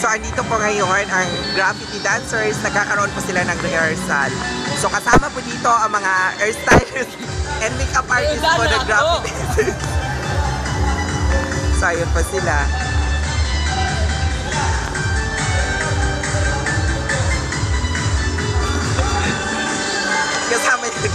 andito po ngayon ang graffiti dancers. Nagkakaroon po sila ng rehearsal. So, kasama po dito ang mga hairstylists and makeup artists po ng graffiti dancers. So, ayun po sila. Kasama yun.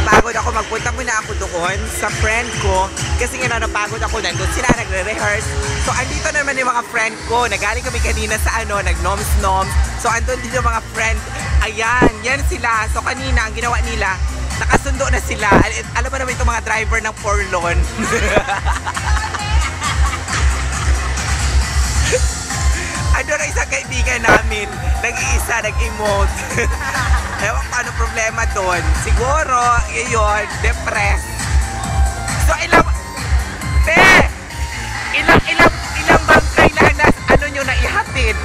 Napagod ako, magpunta muna ako doon sa friend ko kasi nga napagod ako, nandun sila nagre-rehearse. So andito naman yung mga friend ko, nagaling kami kanina sa nag-noms-noms. So andun din yung mga friend, ayan, yan sila. So kanina ang ginawa nila, nakasundo na sila. Alam mo naman itong mga driver ng Forlon. Andun ang isang kaibigan namin, nag-iisa, nag-emote. Ewan ko ano problema doon. Siguro, yun, depressed. So, ilang bangkay na ano nyo na ihatid?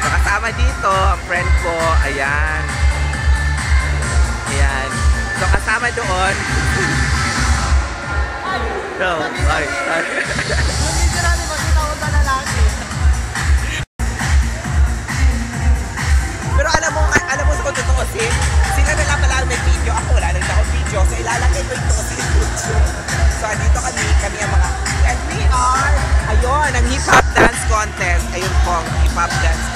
Kasama dito, ang friend ko, ayan. Ayan. So, kasama doon. No, ay. Pero alam mo sa kung totoo sila na lang pala may video. Ako wala nang akong video. So ilalagay ko ito sa YouTube. So dito kami ang mga, and we are, ayun, ang hip-hop dance contest. Ayun po, ang hip-hop dance